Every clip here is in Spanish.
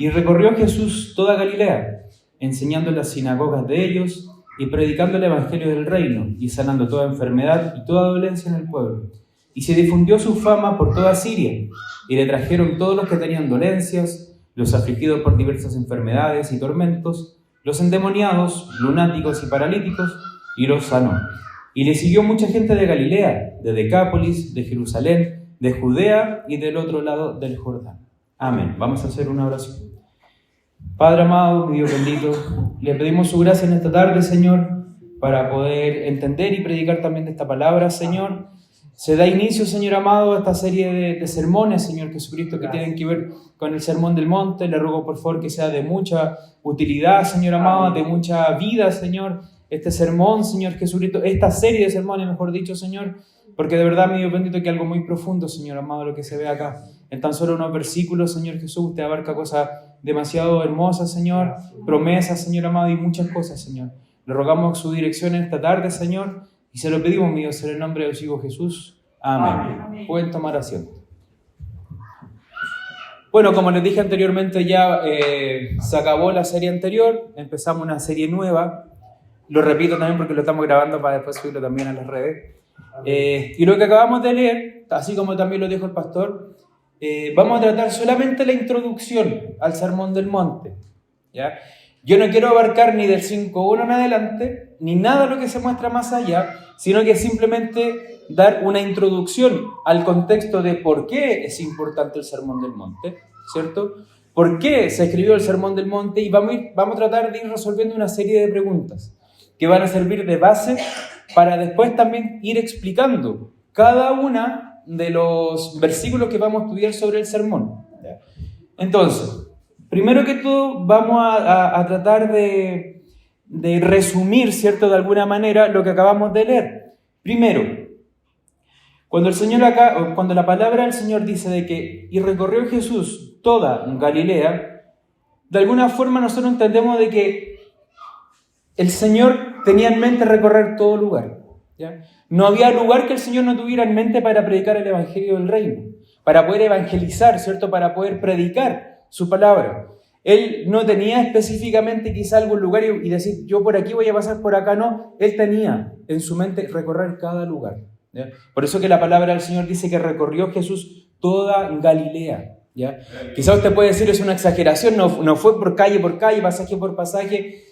Y recorrió Jesús toda Galilea, enseñando en las sinagogas de ellos y predicando el evangelio del reino y sanando toda enfermedad y toda dolencia en el pueblo. Y se difundió su fama por toda Siria, y le trajeron todos los que tenían dolencias, los afligidos por diversas enfermedades y tormentos, los endemoniados, lunáticos y paralíticos, y los sanó. Y le siguió mucha gente de Galilea, de Decápolis, de Jerusalén, de Judea y del otro lado del Jordán. Amén. Vamos a hacer una oración. Padre amado, mi Dios bendito, le pedimos su gracia en esta tarde, Señor, para poder entender y predicar también de esta palabra, Señor. Se da inicio, Señor amado, a esta serie de sermones, Señor Jesucristo, que tienen que ver con el Sermón del Monte. Le ruego, por favor, que sea de mucha utilidad, Señor amado, de mucha vida, Señor. Este sermón, Señor Jesucristo, esta serie de sermones, mejor dicho, Señor, porque de verdad, mi Dios bendito, que algo muy profundo, Señor amado, lo que se ve acá. En tan solo unos versículos, Señor Jesús, usted abarca cosas demasiado hermosas, Señor, promesas, Señor amado, y muchas cosas, Señor. Le rogamos su dirección en esta tarde, Señor, y se lo pedimos, mi Dios, en el nombre de su Hijo Jesús. Amén. Pueden tomar asiento. Bueno, como les dije anteriormente, ya se acabó la serie anterior, empezamos una serie nueva. Lo repito también porque lo estamos grabando para después subirlo también a las redes. Y lo que acabamos de leer, así como también lo dijo el pastor, vamos a tratar solamente la introducción al Sermón del Monte, ¿ya? Yo no quiero abarcar ni del 5.1 en adelante, ni nada de lo que se muestra más allá, sino que simplemente dar una introducción al contexto de por qué es importante el Sermón del Monte, ¿cierto? ¿Por qué se escribió el Sermón del Monte? Y vamos a tratar de ir resolviendo una serie de preguntas que van a servir de base para después también ir explicando cada una de los versículos que vamos a estudiar sobre el sermón. Entonces, primero que todo, vamos a tratar de resumir, ¿cierto?, de alguna manera, lo que acabamos de leer. Primero, cuando la palabra del Señor dice de que y recorrió Jesús toda Galilea, de alguna forma nosotros entendemos de que el Señor tenía en mente recorrer todo lugar, ¿ya? No había lugar que el Señor no tuviera en mente para predicar el evangelio del reino, para poder evangelizar, ¿cierto?, para poder predicar su palabra. Él no tenía específicamente quizá algún lugar y decir, yo por aquí voy a pasar, por acá no. Él tenía en su mente recorrer cada lugar, ¿ya? Por eso que la palabra del Señor dice que recorrió Jesús toda Galilea, ¿ya? Quizá usted puede decir, es una exageración, no fue por calle, pasaje por pasaje,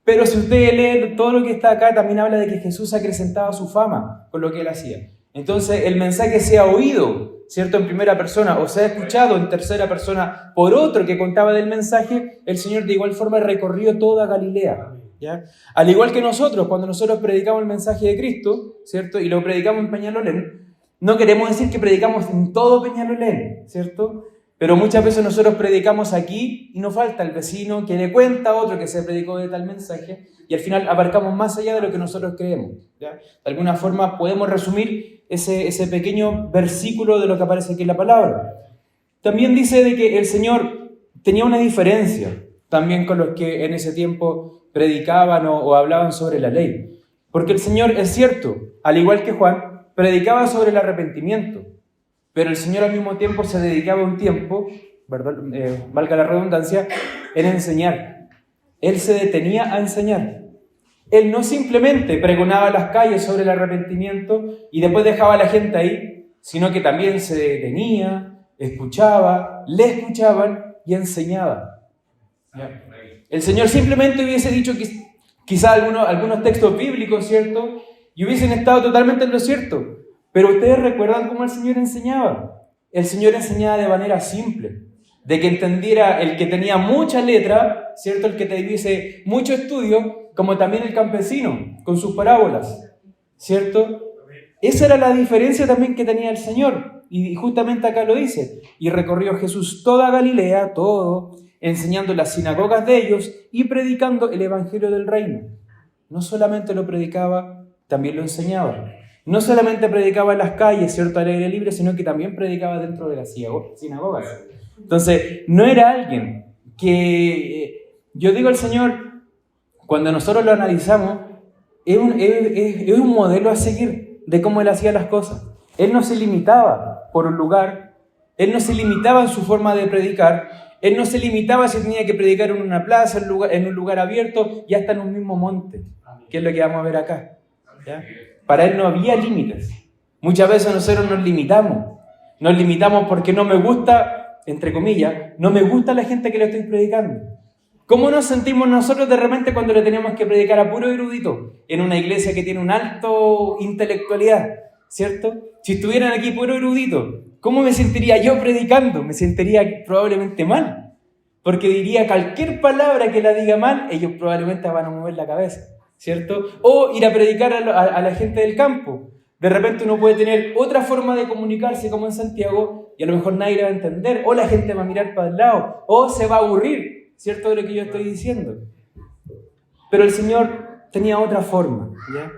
pero si usted lee todo lo que está acá, también habla de que Jesús acrecentaba su fama con lo que él hacía. Entonces el mensaje se ha oído, ¿cierto?, en primera persona, o se ha escuchado en tercera persona por otro que contaba del mensaje. El Señor de igual forma recorrió toda Galilea, ¿ya? Al igual que nosotros, cuando nosotros predicamos el mensaje de Cristo, ¿cierto?, y lo predicamos en Peñalolén, no queremos decir que predicamos en todo Peñalolén, ¿cierto? Pero muchas veces nosotros predicamos aquí y nos falta el vecino que le cuenta a otro que se predicó de tal mensaje, y al final abarcamos más allá de lo que nosotros creemos, ¿ya? De alguna forma podemos resumir ese pequeño versículo de lo que aparece aquí en la palabra. También dice de que el Señor tenía una diferencia también con los que en ese tiempo predicaban o hablaban sobre la ley. Porque el Señor, es cierto, al igual que Juan, predicaba sobre el arrepentimiento, pero el Señor al mismo tiempo se dedicaba un tiempo, ¿verdad?, valga la redundancia, en enseñar. Él se detenía a enseñar. Él no simplemente pregonaba las calles sobre el arrepentimiento y después dejaba a la gente ahí, sino que también se detenía, escuchaba, le escuchaban y enseñaba. ¿Ya? El Señor simplemente hubiese dicho quizá algunos textos bíblicos, ¿cierto?, y hubiesen estado totalmente en lo cierto. Pero ustedes recuerdan cómo el Señor enseñaba. El Señor enseñaba de manera simple, de que entendiera el que tenía mucha letra, ¿cierto?, el que tuviese mucho estudio, como también el campesino, con sus parábolas, ¿cierto? Esa era la diferencia también que tenía el Señor, y justamente acá lo dice. Y recorrió Jesús toda Galilea, todo, enseñando en las sinagogas de ellos y predicando el evangelio del reino. No solamente lo predicaba, también lo enseñaba. No solamente predicaba en las calles, ¿cierto?, al aire libre, sino que también predicaba dentro de las sinagogas. Entonces, no era alguien que, yo digo al Señor, cuando nosotros lo analizamos, es un modelo a seguir de cómo Él hacía las cosas. Él no se limitaba por un lugar, Él no se limitaba en su forma de predicar, Él no se limitaba si tenía que predicar en una plaza, en un lugar abierto, y hasta en un mismo monte, que es lo que vamos a ver acá. ¿Ya? Para Él no había límites. Muchas veces nosotros nos limitamos. Nos limitamos porque no me gusta, entre comillas, no me gusta la gente que le estoy predicando. ¿Cómo nos sentimos nosotros de repente cuando le tenemos que predicar a puro erudito en una iglesia que tiene una alta intelectualidad? ¿Cierto? Si estuvieran aquí puro erudito, ¿cómo me sentiría yo predicando? Me sentiría probablemente mal. Porque diría cualquier palabra que la diga mal, ellos probablemente van a mover la cabeza. ¿Cierto? O ir a predicar a la gente del campo. De repente uno puede tener otra forma de comunicarse como en Santiago y a lo mejor nadie le va a entender, o la gente va a mirar para el lado, o se va a aburrir, ¿cierto? De lo que yo estoy diciendo. Pero el Señor tenía otra forma, ¿ya?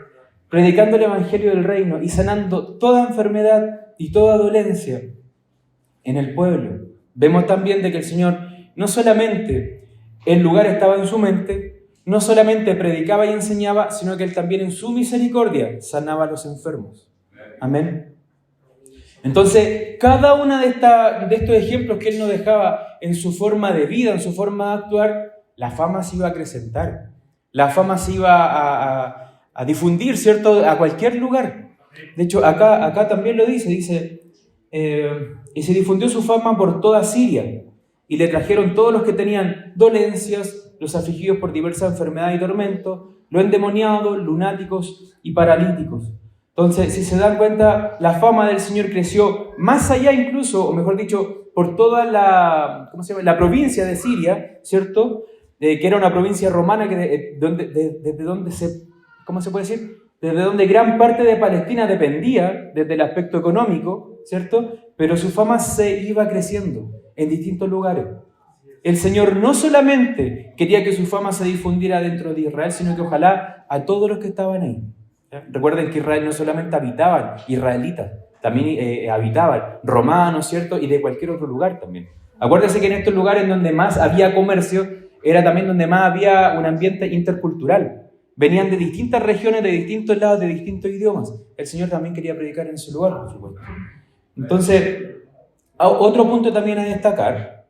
Predicando el Evangelio del Reino y sanando toda enfermedad y toda dolencia en el pueblo. Vemos también de que el Señor no solamente el lugar estaba en su mente, no solamente predicaba y enseñaba, sino que Él también en su misericordia sanaba a los enfermos. Amén. Entonces, cada uno de estos ejemplos que Él nos dejaba en su forma de vida, en su forma de actuar, la fama se iba a acrecentar. La fama se iba a difundir, ¿cierto?, a cualquier lugar. De hecho, acá también lo dice, y se difundió su fama por toda Siria, y le trajeron todos los que tenían dolencias, los afligidos por diversas enfermedades y tormentos, los endemoniados, lunáticos y paralíticos. Entonces, si se dan cuenta, la fama del Señor creció más allá incluso, o mejor dicho, por toda la provincia de Siria, ¿cierto? Que era una provincia romana desde donde gran parte de Palestina dependía desde el aspecto económico, ¿cierto? Pero su fama se iba creciendo en distintos lugares. El Señor no solamente quería que su fama se difundiera dentro de Israel, sino que ojalá a todos los que estaban ahí. ¿Ya? Recuerden que Israel no solamente habitaban israelitas, también habitaban romanos, ¿cierto? Y de cualquier otro lugar también. Acuérdense que en estos lugares donde más había comercio, era también donde más había un ambiente intercultural. Venían de distintas regiones, de distintos lados, de distintos idiomas. El Señor también quería predicar en su lugar, por supuesto. Entonces, otro punto también a destacar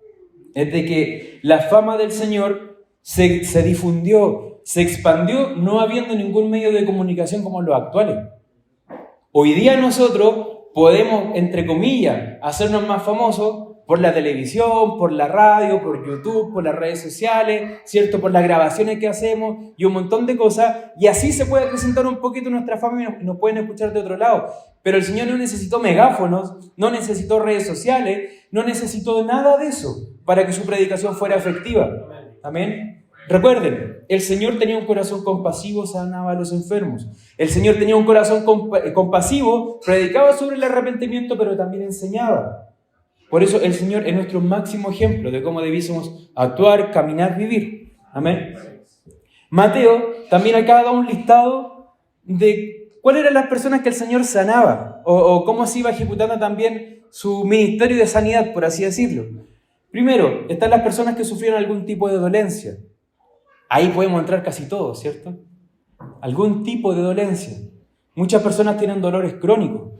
es de que la fama del Señor se difundió, se expandió, no habiendo ningún medio de comunicación como los actuales. Hoy día nosotros podemos, entre comillas, hacernos más famosos por la televisión, por la radio, por YouTube, por las redes sociales, ¿cierto? Por las grabaciones que hacemos y un montón de cosas. Y así se puede presentar un poquito nuestra fama y nos pueden escuchar de otro lado. Pero el Señor no necesitó megáfonos, no necesitó redes sociales, no necesitó nada de eso para que su predicación fuera efectiva. Amén. Recuerden, el Señor tenía un corazón compasivo, sanaba a los enfermos. El Señor tenía un corazón compasivo, predicaba sobre el arrepentimiento, pero también enseñaba. Por eso el Señor es nuestro máximo ejemplo de cómo debiésemos actuar, caminar, vivir. Amén. Mateo también acá da un listado de cuáles eran las personas que el Señor sanaba o cómo se iba ejecutando también su ministerio de sanidad, por así decirlo. Primero, están las personas que sufrieron algún tipo de dolencia. Ahí podemos entrar casi todos, ¿cierto? Algún tipo de dolencia. Muchas personas tienen dolores crónicos.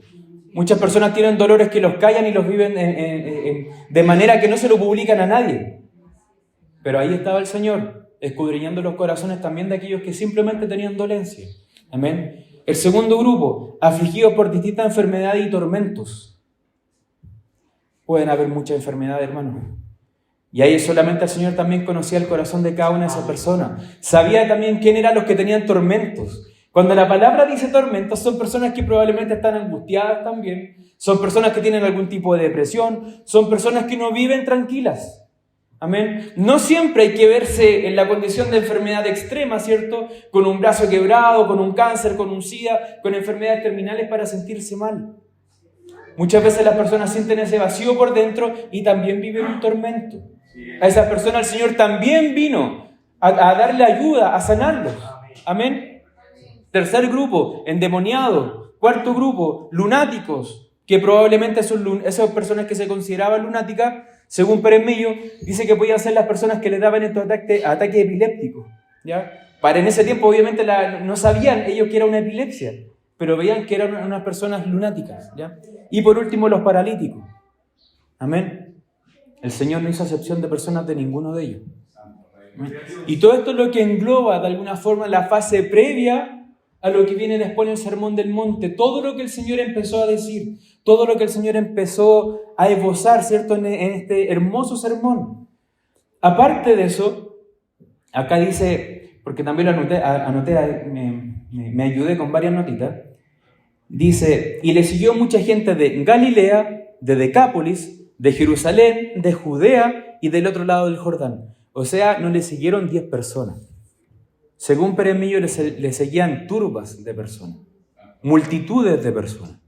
Muchas personas tienen dolores que los callan y los viven de manera que no se lo publican a nadie. Pero ahí estaba el Señor, escudriñando los corazones también de aquellos que simplemente tenían dolencia. Amén. El segundo grupo, afligidos por distintas enfermedades y tormentos. Pueden haber muchas enfermedades, hermano. Y ahí solamente el Señor también conocía el corazón de cada una de esas personas. Sabía también quién eran los que tenían tormentos. Cuando la palabra dice tormentos, son personas que probablemente están angustiadas también, son personas que tienen algún tipo de depresión, son personas que no viven tranquilas. Amén. No siempre hay que verse en la condición de enfermedad extrema, ¿cierto? Con un brazo quebrado, con un cáncer, con un SIDA, con enfermedades terminales para sentirse mal. Muchas veces las personas sienten ese vacío por dentro y también viven un tormento. A esas personas el Señor también vino a darle ayuda, a sanarlos. Amén. Tercer grupo, endemoniados. Cuarto grupo, lunáticos, que probablemente son esas personas que se consideraban lunáticas, según Pérez Millo, dice que podían ser las personas que le daban estos ataques epilépticos. ¿Ya? Para en ese tiempo, obviamente, no sabían ellos que era una epilepsia, pero veían que eran unas personas lunáticas. ¿Ya? Y por último, los paralíticos. Amén. El Señor no hizo acepción de personas de ninguno de ellos. Y todo esto es lo que engloba de alguna forma la fase previa a lo que viene después en el Sermón del Monte. Todo lo que el Señor empezó a decir, todo lo que el Señor empezó a esbozar, ¿cierto?, en este hermoso sermón. Aparte de eso, acá dice, porque también lo anoté, me ayudé con varias notitas, dice, y le siguió mucha gente de Galilea, de Decápolis, de Jerusalén, de Judea y del otro lado del Jordán. O sea, no le siguieron 10 personas. Según Pérez Millo, le seguían turbas de personas, multitudes de personas.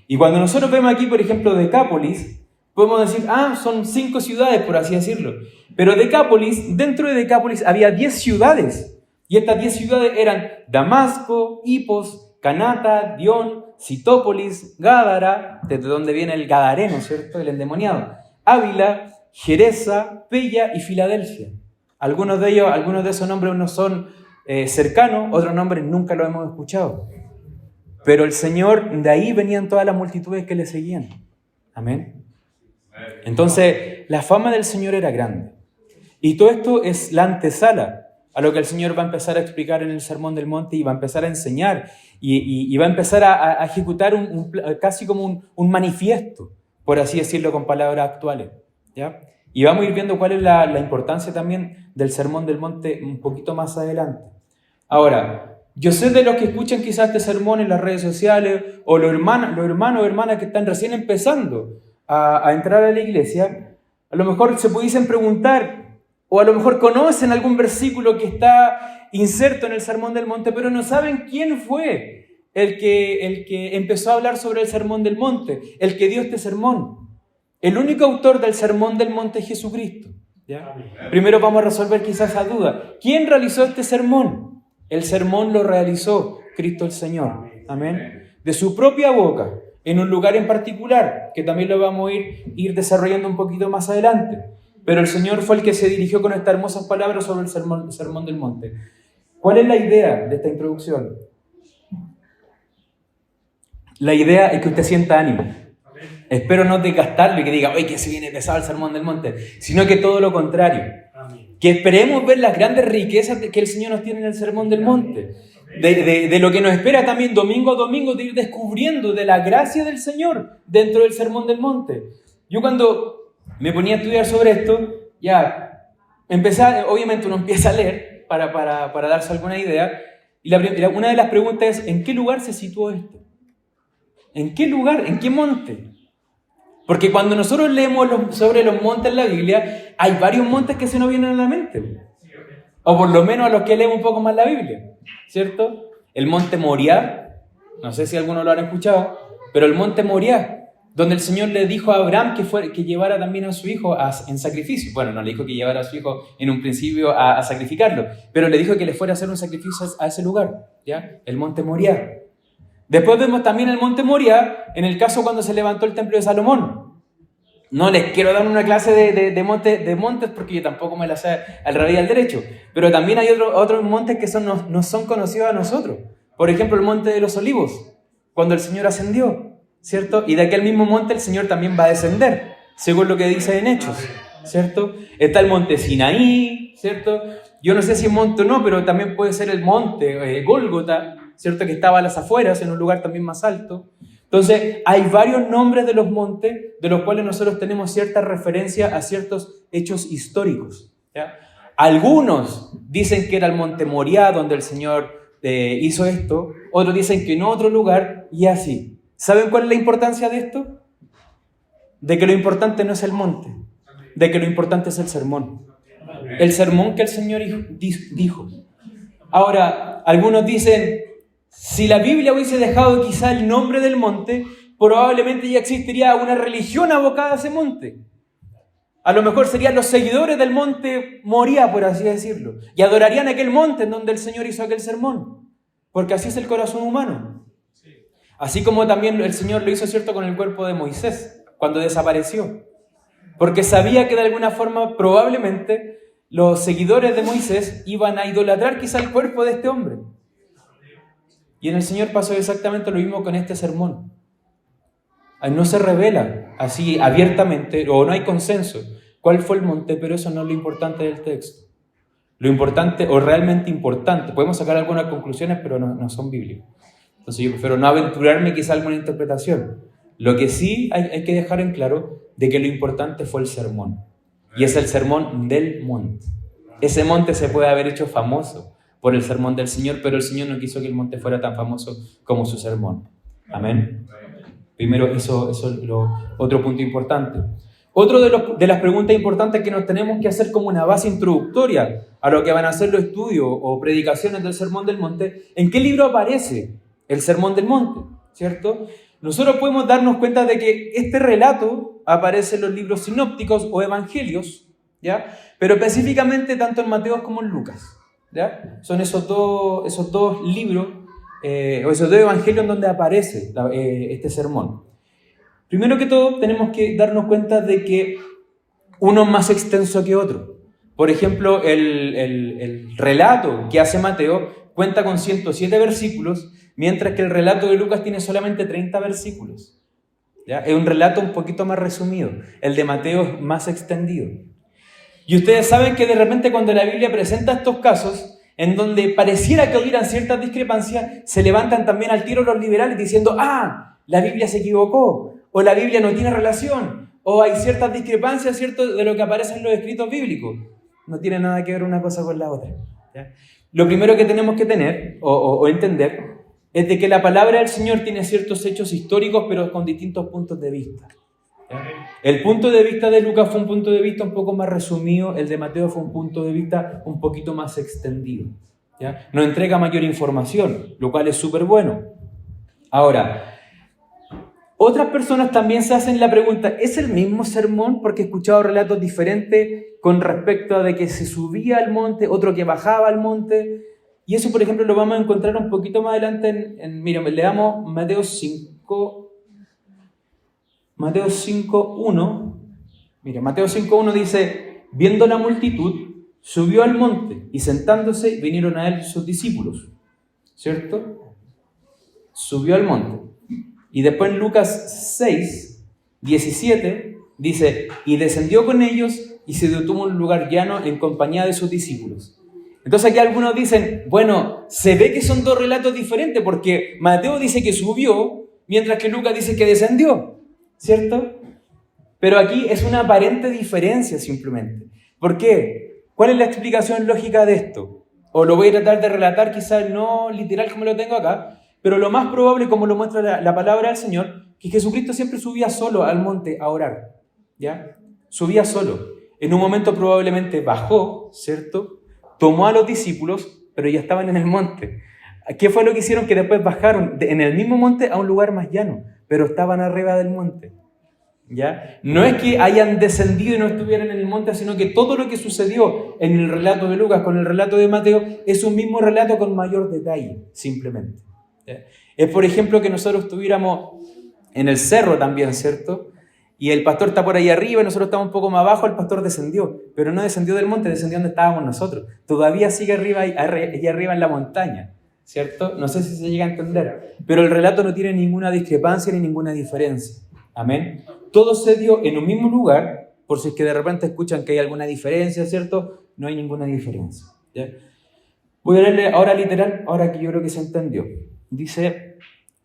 Y cuando nosotros vemos aquí, por ejemplo, Decápolis, podemos decir, son 5 ciudades, por así decirlo. Pero Decápolis, dentro de Decápolis había 10 ciudades. Y estas 10 ciudades eran Damasco, Hipos, Canata, Dion, Citópolis, Gádara, desde donde viene el gadareno, ¿cierto?, el endemoniado, Ávila, Gerasa, Pella y Filadelfia. Algunos de esos nombres no son cercanos, otros nombres nunca los hemos escuchado. Pero el Señor, de ahí venían todas las multitudes que le seguían. Amén. Entonces, la fama del Señor era grande. Y todo esto es la antesala a lo que el Señor va a empezar a explicar en el Sermón del Monte y va a empezar a enseñar y va a empezar a ejecutar casi como un manifiesto, por así decirlo con palabras actuales, ¿ya? Y vamos a ir viendo cuál es la importancia también del Sermón del Monte un poquito más adelante. Ahora, yo sé de los que escuchan quizás este sermón en las redes sociales o los hermanos o hermanas que están recién empezando a entrar a la iglesia, a lo mejor se pudiesen preguntar, o a lo mejor conocen algún versículo que está inserto en el Sermón del Monte, pero no saben quién fue el que empezó a hablar sobre el Sermón del Monte, el que dio este sermón. El único autor del Sermón del Monte es Jesucristo, ¿ya? Primero vamos a resolver quizás esa duda. ¿Quién realizó este sermón? El sermón lo realizó Cristo el Señor. Amén. De su propia boca, en un lugar en particular, que también lo vamos a ir desarrollando un poquito más adelante. Pero el Señor fue el que se dirigió con estas hermosas palabras sobre el Sermón del Monte. ¿Cuál es la idea de esta introducción? La idea es que usted sienta ánimo. Espero no desgastarlo y que diga, oye, que se viene pesado el Sermón del Monte, sino que todo lo contrario. Que esperemos ver las grandes riquezas que el Señor nos tiene en el Sermón del Monte. De lo que nos espera también domingo a domingo, de ir descubriendo de la gracia del Señor dentro del Sermón del Monte. Yo cuando me ponía a estudiar sobre esto, ya obviamente uno empieza a leer para darse alguna idea, y una de las preguntas es, ¿en qué lugar se situó esto? ¿En qué lugar? ¿En qué monte? Porque cuando nosotros leemos sobre los montes en la Biblia, hay varios montes que se nos vienen a la mente. O por lo menos a los que leemos un poco más la Biblia, ¿cierto? El monte Moriah, no sé si algunos lo han escuchado, pero el monte Moriah, donde el Señor le dijo a Abraham que llevara también a su hijo en sacrificio. Bueno, no le dijo que llevara a su hijo en un principio a sacrificarlo, pero le dijo que le fuera a hacer un sacrificio a ese lugar, ¿ya? El monte Moriah. Después vemos también el monte Moriah en el caso cuando se levantó el templo de Salomón. No les quiero dar una clase de montes porque yo tampoco me la sé al revés y al derecho, pero también hay otros montes que no son conocidos a nosotros. Por ejemplo, el monte de los Olivos, cuando el Señor ascendió, ¿cierto? Y de aquel mismo monte el Señor también va a descender, según lo que dice en Hechos, ¿cierto? Está el monte Sinaí, ¿cierto? Yo no sé si es monte o no, pero también puede ser el monte Gólgota, ¿cierto? Que estaba a las afueras, en un lugar también más alto. Entonces, hay varios nombres de los montes de los cuales nosotros tenemos cierta referencia a ciertos hechos históricos, ¿ya? Algunos dicen que era el monte Moriah donde el Señor hizo esto, otros dicen que en otro lugar, y así. ¿Saben cuál es la importancia de esto? De que lo importante no es el monte, de que lo importante es el sermón. El sermón que el Señor dijo. Ahora, algunos dicen, si la Biblia hubiese dejado quizá el nombre del monte, probablemente ya existiría una religión abocada a ese monte. A lo mejor serían los seguidores del monte Moriah, por así decirlo, y adorarían aquel monte en donde el Señor hizo aquel sermón, porque así es el corazón humano. Así como también el Señor lo hizo, ¿cierto?, con el cuerpo de Moisés, cuando desapareció, porque sabía que de alguna forma probablemente los seguidores de Moisés iban a idolatrar quizá el cuerpo de este hombre. Y en el Señor pasó exactamente lo mismo con este sermón. No se revela así abiertamente, o no hay consenso cuál fue el monte, pero eso no es lo importante del texto. Lo importante, o realmente importante, podemos sacar algunas conclusiones, pero no son bíblicas. Entonces yo prefiero no aventurarme quizá alguna interpretación. Lo que sí hay que dejar en claro de que lo importante fue el sermón. Y es el sermón del monte. Ese monte se puede haber hecho famoso por el sermón del Señor, pero el Señor no quiso que el monte fuera tan famoso como su sermón. Amén. Primero, eso es otro punto importante. Otro de las preguntas importantes que nos tenemos que hacer como una base introductoria a lo que van a ser los estudios o predicaciones del Sermón del Monte, ¿en qué libro aparece el Sermón del Monte? ¿Cierto? Nosotros podemos darnos cuenta de que este relato aparece en los libros sinópticos o evangelios, ¿ya? Pero específicamente tanto en Mateo como en Lucas, ¿ya? Son esos dos libros o esos dos evangelios en donde aparece este sermón. Primero que todo, tenemos que darnos cuenta de que uno es más extenso que otro. Por ejemplo, el relato que hace Mateo cuenta con 107 versículos, mientras que el relato de Lucas tiene solamente 30 versículos. ¿Ya? Es un relato un poquito más resumido. El de Mateo es más extendido. Y ustedes saben que de repente cuando la Biblia presenta estos casos, en donde pareciera que hubieran ciertas discrepancias, se levantan también al tiro los liberales diciendo, la Biblia se equivocó, o la Biblia no tiene relación, o hay ciertas discrepancias, ¿cierto?, de lo que aparece en los escritos bíblicos. No tiene nada que ver una cosa con la otra. ¿Ya? Lo primero que tenemos que tener o entender es de que la palabra del Señor tiene ciertos hechos históricos, pero con distintos puntos de vista. ¿Ya? El punto de vista de Lucas fue un punto de vista un poco más resumido, el de Mateo fue un punto de vista un poquito más extendido. ¿Ya? Nos entrega mayor información, lo cual es súper bueno. Ahora, otras personas también se hacen la pregunta, ¿es el mismo sermón? Porque he escuchado relatos diferentes con respecto a de que se subía al monte, otro que bajaba al monte. Y eso, por ejemplo, lo vamos a encontrar un poquito más adelante mira, leamos Mateo 5:1. Mira, Mateo 5:1 dice, viendo la multitud, subió al monte y sentándose vinieron a él sus discípulos. ¿Cierto? Subió al monte. Y después en Lucas 6:17 dice, y descendió con ellos y se detuvo en un lugar llano en compañía de sus discípulos. Entonces aquí algunos dicen, bueno, se ve que son dos relatos diferentes porque Mateo dice que subió, mientras que Lucas dice que descendió, ¿cierto? Pero aquí es una aparente diferencia simplemente. ¿Por qué? ¿Cuál es la explicación lógica de esto? O lo voy a tratar de relatar quizás no literal como lo tengo acá, pero lo más probable, como lo muestra la palabra del Señor, que Jesucristo siempre subía solo al monte a orar, ¿ya? Subía solo. En un momento probablemente bajó, ¿cierto? Tomó a los discípulos, pero ya estaban en el monte. ¿Qué fue lo que hicieron? Que después bajaron en el mismo monte a un lugar más llano, pero estaban arriba del monte, ¿ya? No es que hayan descendido y no estuvieran en el monte, sino que todo lo que sucedió en el relato de Lucas con el relato de Mateo es un mismo relato con mayor detalle, simplemente. Es, por ejemplo, que nosotros estuviéramos en el cerro también, ¿cierto? Y el pastor está por ahí arriba y nosotros estamos un poco más abajo, el pastor descendió, pero no descendió del monte, descendió donde estábamos nosotros. Todavía sigue arriba, allá arriba en la montaña, ¿cierto? No sé si se llega a entender, pero el relato no tiene ninguna discrepancia ni ninguna diferencia. Amén. Todo se dio en un mismo lugar, por si es que de repente escuchan que hay alguna diferencia, ¿cierto? No hay ninguna diferencia, ¿ya? Voy a leerle ahora literal, ahora que yo creo que se entendió. Dice,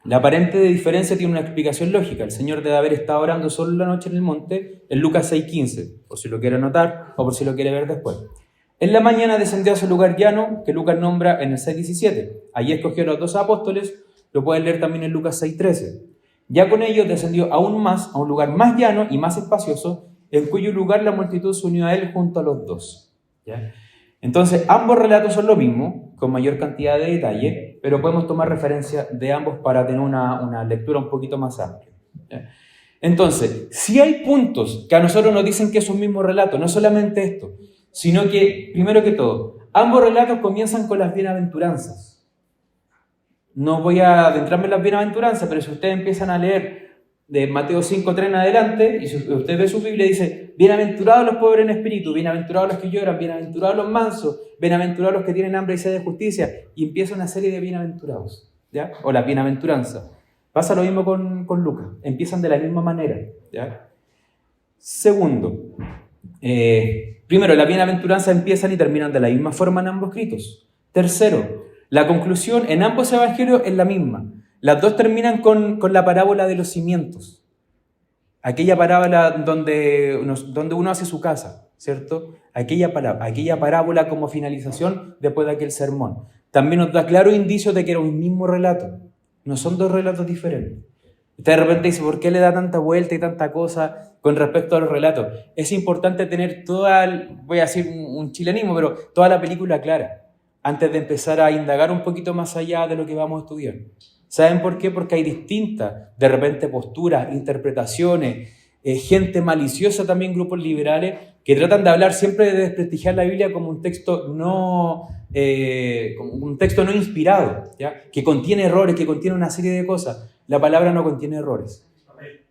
la aparente diferencia tiene una explicación lógica. El Señor debe haber estado orando solo la noche en el monte, en Lucas 6:15, por si lo quiere anotar o por si lo quiere ver después. En la mañana descendió a ese lugar llano que Lucas nombra en el 6:17. Allí escogió a los 12 apóstoles, lo pueden leer también en Lucas 6:13. Ya con ellos descendió aún más a un lugar más llano y más espacioso, en cuyo lugar la multitud se unió a él junto a los dos. ¿Ya? Entonces, ambos relatos son lo mismo, con mayor cantidad de detalle, pero podemos tomar referencia de ambos para tener una lectura un poquito más amplia. ¿Ya? Entonces, si hay puntos que a nosotros nos dicen que es un mismo relato, no solamente esto, sino que, primero que todo, ambos relatos comienzan con las bienaventuranzas. No voy a adentrarme en las bienaventuranzas, pero si ustedes empiezan a leer de Mateo 5:3 en adelante, y si usted ve su Biblia, dice, bienaventurados los pobres en espíritu, bienaventurados los que lloran, bienaventurados los mansos, bienaventurados los que tienen hambre y sed de justicia, y empieza una serie de bienaventurados, ¿ya? O las bienaventuranzas. Pasa lo mismo con Lucas, empiezan de la misma manera, ¿ya? Segundo, primero, las bienaventuranzas empiezan y terminan de la misma forma en ambos escritos. Tercero, la conclusión en ambos evangelios es la misma. Las dos terminan con la parábola de los cimientos. Aquella parábola donde uno hace su casa, ¿cierto? Aquella parábola como finalización después de aquel sermón. También nos da claro indicio de que era un mismo relato. No son dos relatos diferentes. Usted de repente dice, ¿por qué le da tanta vuelta y tanta cosa con respecto a los relatos? Es importante tener voy a decir un chilenismo, pero toda la película clara, antes de empezar a indagar un poquito más allá de lo que vamos a estudiar. ¿Saben por qué? Porque hay distintas, de repente, posturas, interpretaciones, gente maliciosa también, grupos liberales, que tratan de hablar siempre de desprestigiar la Biblia como un texto no inspirado, ¿ya? Que contiene errores, que contiene una serie de cosas. La palabra no contiene errores,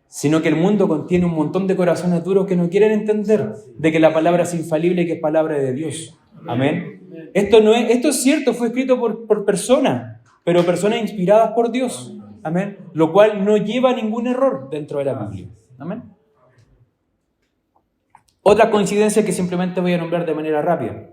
sino que el mundo contiene un montón de corazones duros que no quieren entender de que la palabra es infalible y que es palabra de Dios. Amén. Esto es cierto, fue escrito por personas, pero personas inspiradas por Dios. Amén. Lo cual no lleva a ningún error dentro de la Biblia. Amén. Otra coincidencia que simplemente voy a nombrar de manera rápida.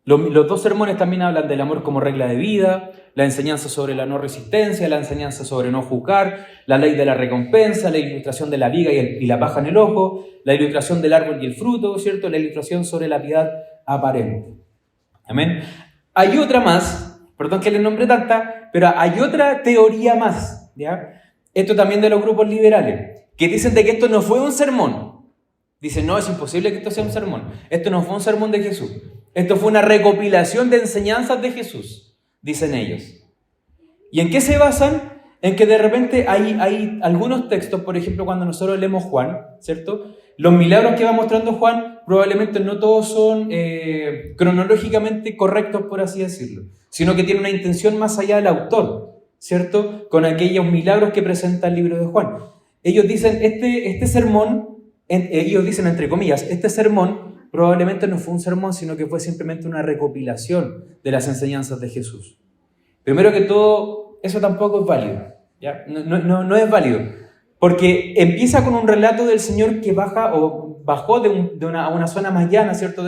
Los dos sermones también hablan del amor como regla de vida, la enseñanza sobre la no resistencia, la enseñanza sobre no juzgar, la ley de la recompensa, la ilustración de la viga y la paja en el ojo, la ilustración del árbol y el fruto, ¿cierto? La ilustración sobre la piedad aparente. Amén. Hay otra más, perdón que les nombré tanta, pero hay otra teoría más, ¿ya? Esto también de los grupos liberales, que dicen de que esto no fue un sermón. Dicen, no, es imposible que esto sea un sermón. Esto no fue un sermón de Jesús. Esto fue una recopilación de enseñanzas de Jesús, dicen ellos. ¿Y en qué se basan? En que de repente hay algunos textos, por ejemplo, cuando nosotros leemos Juan, ¿cierto? Los milagros que va mostrando Juan probablemente no todos son cronológicamente correctos, por así decirlo, sino que tiene una intención más allá del autor, ¿cierto? Con aquellos milagros que presenta el libro de Juan. Ellos dicen, este sermón, ellos dicen entre comillas, este sermón probablemente no fue un sermón, sino que fue simplemente una recopilación de las enseñanzas de Jesús. Primero que todo, eso tampoco es válido, ¿ya? No es válido, porque empieza con un relato del Señor que bajó a una zona más llana, ¿cierto?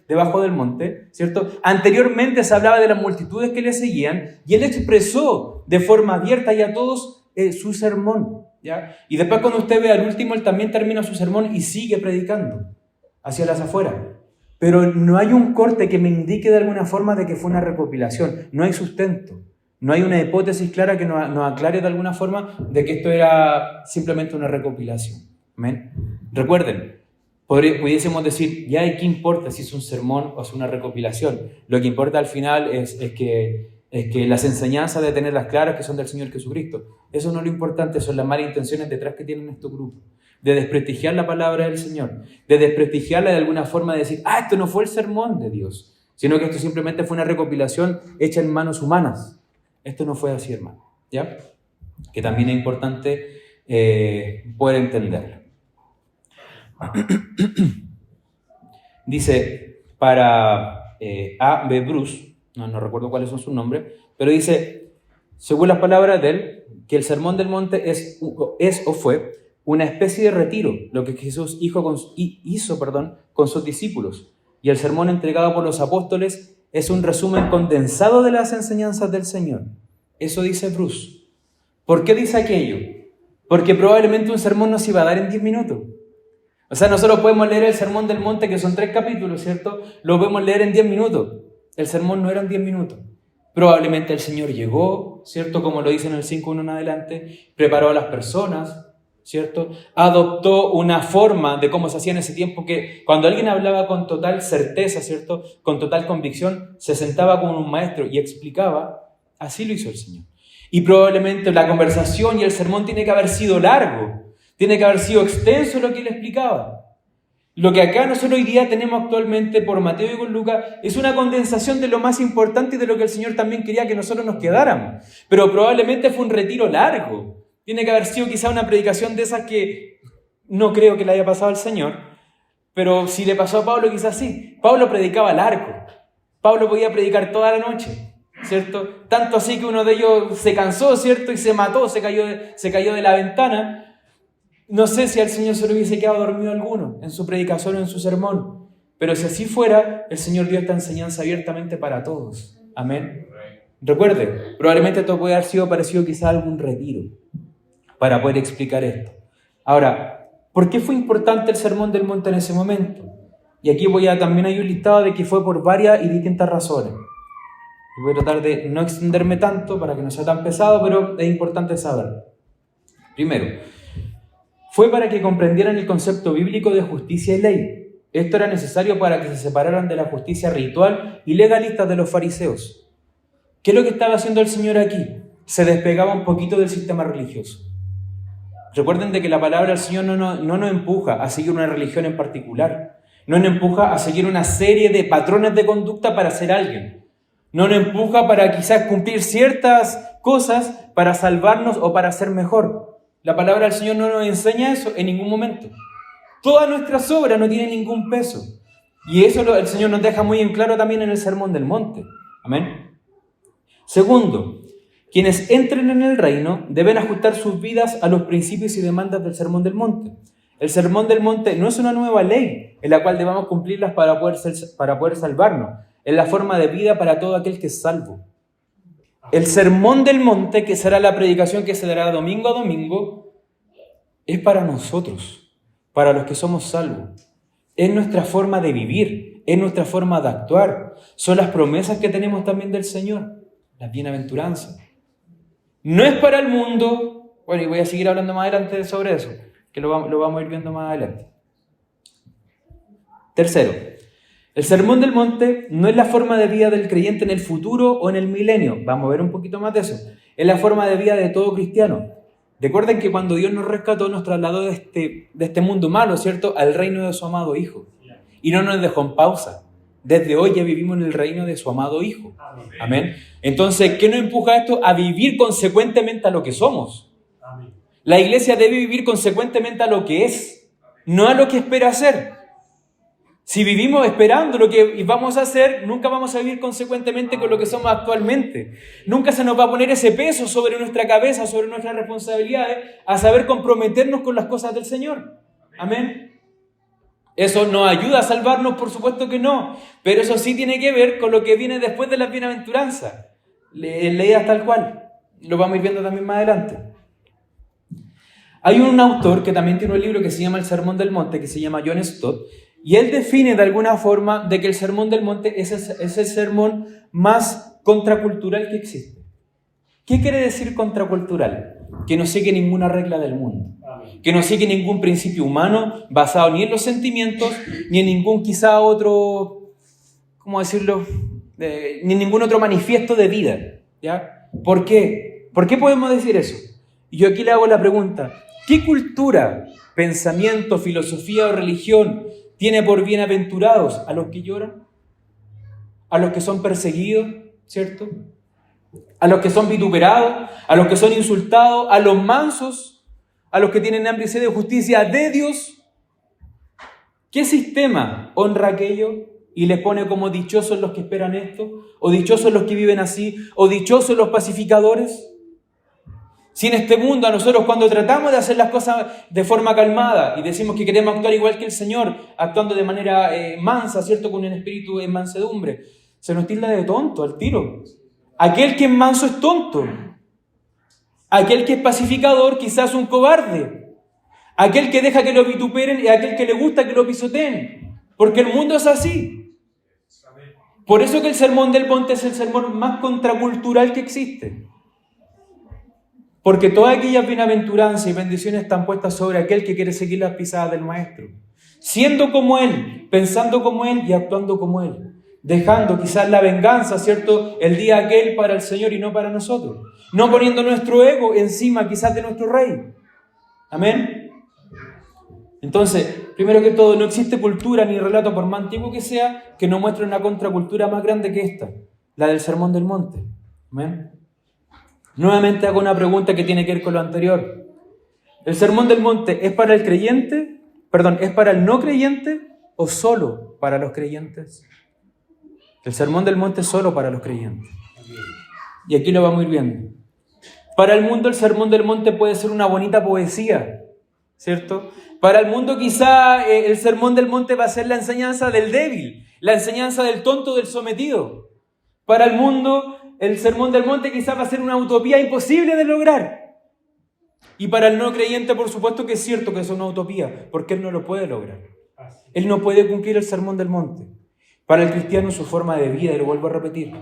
Debajo del monte, ¿cierto? Anteriormente se hablaba de las multitudes que le seguían y Él expresó de forma abierta y a todos su sermón, ¿ya? Y después cuando usted ve al último, Él también termina su sermón y sigue predicando hacia las afueras. Pero no hay un corte que me indique de alguna forma de que fue una recopilación. No hay sustento. No hay una hipótesis clara que nos aclare de alguna forma de que esto era simplemente una recopilación. ¿Amén? Recuerden, pudiésemos decir, ya ¿qué importa si es un sermón o es una recopilación? Lo que importa al final es que las enseñanzas de tenerlas claras que son del Señor Jesucristo. Eso no es lo importante, son las malas intenciones detrás que tienen estos grupos. De desprestigiar la palabra del Señor, de desprestigiarla de alguna forma, de decir, esto no fue el sermón de Dios, sino que esto simplemente fue una recopilación hecha en manos humanas. Esto no fue así, hermano, ¿ya? Que también es importante poder entenderlo. Dice, para A.B. Bruce, no recuerdo cuáles son sus nombres, pero dice, según las palabras de él, que el sermón del monte es o fue una especie de retiro, lo que Jesús hizo con sus discípulos. Y el sermón entregado por los apóstoles es un resumen condensado de las enseñanzas del Señor. Eso dice Bruce. ¿Por qué dice aquello? Porque probablemente un sermón no se iba a dar en 10 minutos. O sea, nosotros podemos leer el sermón del monte, que son 3 capítulos, ¿cierto? Lo podemos leer en 10 minutos. El sermón no eran 10 minutos. Probablemente el Señor llegó, ¿cierto? Como lo dice en el 5.1 en adelante, preparó a las personas, ¿cierto? Adoptó una forma de cómo se hacía en ese tiempo que cuando alguien hablaba con total certeza, ¿cierto? Con total convicción, se sentaba con un maestro y explicaba. Así lo hizo el Señor. Y probablemente la conversación y el sermón tiene que haber sido largo, tiene que haber sido extenso lo que él explicaba. Lo que acá nosotros hoy día tenemos actualmente por Mateo y con Lucas es una condensación de lo más importante y de lo que el Señor también quería que nosotros nos quedáramos. Pero probablemente fue un retiro largo. Tiene que haber sido quizá una predicación de esas que no creo que le haya pasado al Señor, pero si le pasó a Pablo quizás sí. Pablo predicaba largo. Pablo podía predicar toda la noche. ¿cierto? Tanto así que uno de ellos se cansó, ¿cierto? Y se mató, se cayó de la ventana. No sé si al Señor se le hubiese quedado dormido alguno en su predicación o en su sermón, pero si así fuera, el Señor dio esta enseñanza abiertamente para todos. Amén. Recuerde, probablemente esto puede haber sido parecido quizá a algún retiro para poder explicar esto. Ahora, ¿por qué fue importante el Sermón del Monte en ese momento? Y aquí también hay un listado de que fue por varias y distintas razones. Voy a tratar de no extenderme tanto para que no sea tan pesado, pero es importante saber. Primero, fue para que comprendieran el concepto bíblico de justicia y ley. Esto era necesario para que se separaran de la justicia ritual y legalista de los fariseos. ¿Qué es lo que estaba haciendo el Señor aquí? Se despegaba un poquito del sistema religioso. Recuerden de que la palabra del Señor no nos empuja a seguir una religión en particular. No nos empuja a seguir una serie de patrones de conducta para ser alguien. No nos empuja para quizás cumplir ciertas cosas para salvarnos o para ser mejor. La palabra del Señor no nos enseña eso en ningún momento. Todas nuestras obras no tienen ningún peso. Y eso el Señor nos deja muy en claro también en el Sermón del Monte. Amén. Segundo, quienes entren en el reino deben ajustar sus vidas a los principios y demandas del Sermón del Monte. El Sermón del Monte no es una nueva ley en la cual debamos cumplirlas para poder salvarnos. Es la forma de vida para todo aquel que es salvo. El Sermón del Monte, que será la predicación que se dará domingo a domingo, es para nosotros, para los que somos salvos. Es nuestra forma de vivir, es nuestra forma de actuar. Son las promesas que tenemos también del Señor, las bienaventuranzas. No es para el mundo. Bueno, y voy a seguir hablando más adelante sobre eso, que lo vamos a ir viendo más adelante. Tercero, el Sermón del Monte no es la forma de vida del creyente en el futuro o en el milenio. Vamos a ver un poquito más de eso. Es la forma de vida de todo cristiano. Recuerden que cuando Dios nos rescató, nos trasladó de este mundo malo, ¿cierto?, al reino de su amado Hijo. Y no nos dejó en pausa. Desde hoy ya vivimos en el reino de su amado Hijo. Amén. Entonces, ¿qué nos empuja esto? A vivir consecuentemente a lo que somos. La iglesia debe vivir consecuentemente a lo que es, no a lo que espera ser. Si vivimos esperando lo que vamos a hacer, nunca vamos a vivir consecuentemente con lo que somos actualmente. Nunca se nos va a poner ese peso sobre nuestra cabeza, sobre nuestras responsabilidades, a saber comprometernos con las cosas del Señor. Amén. ¿Eso nos ayuda a salvarnos? Por supuesto que no. Pero eso sí tiene que ver con lo que viene después de las bienaventuranzas. Leídas tal cual. Lo vamos a ir viendo también más adelante. Hay un autor que también tiene un libro que se llama El Sermón del Monte, que se llama John Stott, y él define de alguna forma de que el Sermón del Monte es el sermón más contracultural que existe. ¿Qué quiere decir contracultural? Que no sigue ninguna regla del mundo. Que no sigue ningún principio humano basado ni en los sentimientos, ni en ningún quizá otro, ¿cómo decirlo? Ni en ningún otro manifiesto de vida. ¿Ya? ¿Por qué? ¿Por qué podemos decir eso? Y yo aquí le hago la pregunta, ¿qué cultura, pensamiento, filosofía o religión tiene por bienaventurados a los que lloran? A los que son perseguidos, ¿cierto? A los que son vituperados, a los que son insultados, a los mansos, a los que tienen hambre y sed de justicia de Dios. ¿Qué sistema honra aquello y les pone como dichosos los que esperan esto? ¿O dichosos los que viven así? ¿O dichosos los pacificadores? Si en este mundo a nosotros cuando tratamos de hacer las cosas de forma calmada y decimos que queremos actuar igual que el Señor, actuando de manera mansa, ¿cierto?, con un espíritu en mansedumbre, se nos tilda de tonto al tiro. Aquel que es manso es tonto. Aquel que es pacificador quizás un cobarde. Aquel que deja que lo vituperen y aquel que le gusta que lo pisoteen. Porque el mundo es así. Por eso que el Sermón del Monte es el sermón más contracultural que existe. Porque todas aquellas bienaventuranzas y bendiciones están puestas sobre aquel que quiere seguir las pisadas del Maestro. Siendo como Él, pensando como Él y actuando como Él. Dejando quizás la venganza, ¿cierto?, el día aquel para el Señor y no para nosotros. No poniendo nuestro ego encima quizás de nuestro Rey. Amén. Entonces, primero que todo, no existe cultura ni relato, por más antiguo que sea, que no muestre una contracultura más grande que esta, la del Sermón del Monte. Amén. Nuevamente hago una pregunta que tiene que ver con lo anterior. ¿El Sermón del Monte es para el creyente? ¿Es para el no creyente o solo para los creyentes? El Sermón del Monte es solo para los creyentes. Y aquí lo vamos a ir viendo. Para el mundo el Sermón del Monte puede ser una bonita poesía, ¿cierto? Para el mundo quizá el Sermón del Monte va a ser la enseñanza del débil, la enseñanza del tonto, del sometido. Para el mundo el Sermón del Monte quizá va a ser una utopía imposible de lograr. Y para el no creyente, por supuesto que es cierto que es una utopía, porque él no lo puede lograr. Él no puede cumplir el Sermón del Monte. Para el cristiano su forma de vida, y lo vuelvo a repetir.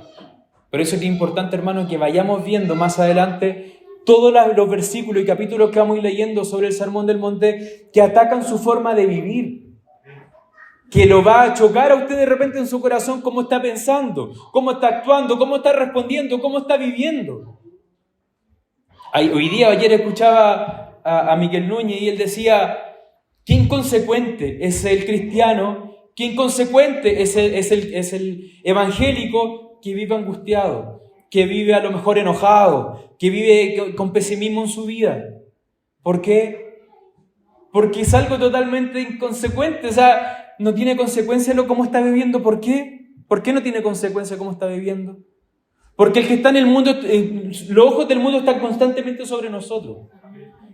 Por eso es que es importante, hermano, que vayamos viendo más adelante todos los versículos y capítulos que vamos a ir leyendo sobre el Sermón del Monte que atacan su forma de vivir. Que lo va a chocar a usted de repente en su corazón cómo está pensando, cómo está actuando, cómo está respondiendo, cómo está viviendo. Ayer escuchaba a Miguel Núñez y él decía, qué inconsecuente es el cristiano, qué inconsecuente es el evangélico que vive angustiado, que vive a lo mejor enojado, que vive con pesimismo en su vida. ¿Por qué? Porque es algo totalmente inconsecuente, o sea, no tiene consecuencia lo cómo está viviendo. ¿Por qué? ¿Por qué no tiene consecuencia cómo está viviendo? Porque el que está en el mundo, los ojos del mundo están constantemente sobre nosotros.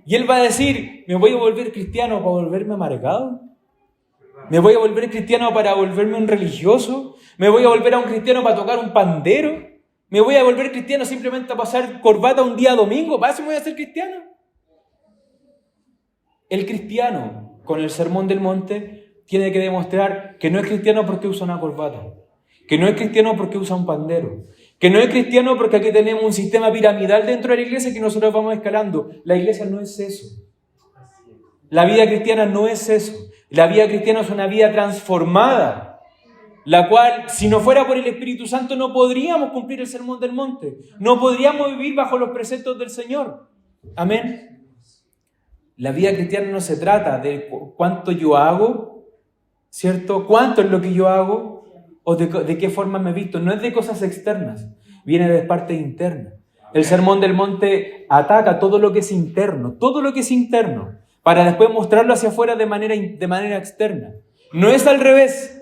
Y él va a decir, ¿me voy a volver cristiano para volverme amargado? ¿Me voy a volver cristiano para volverme un religioso? ¿Me voy a volver a un cristiano para tocar un pandero? ¿Me voy a volver cristiano simplemente a pasar corbata un día domingo? ¿Para eso me voy a ser cristiano? El cristiano, con el Sermón del Monte, tiene que demostrar que no es cristiano porque usa una corbata, que no es cristiano porque usa un pandero, que no es cristiano porque aquí tenemos un sistema piramidal dentro de la iglesia que nosotros vamos escalando. La iglesia no es eso. La vida cristiana no es eso. La vida cristiana es una vida transformada, la cual, si no fuera por el Espíritu Santo, no podríamos cumplir el Sermón del Monte. No podríamos vivir bajo los preceptos del Señor. Amén. La vida cristiana no se trata de cuánto yo hago, ¿cierto? ¿Cuánto es lo que yo hago? ¿O de qué forma me he visto? No es de cosas externas, viene de parte interna. El Sermón del Monte ataca todo lo que es interno, para después mostrarlo hacia afuera de manera externa. No es al revés.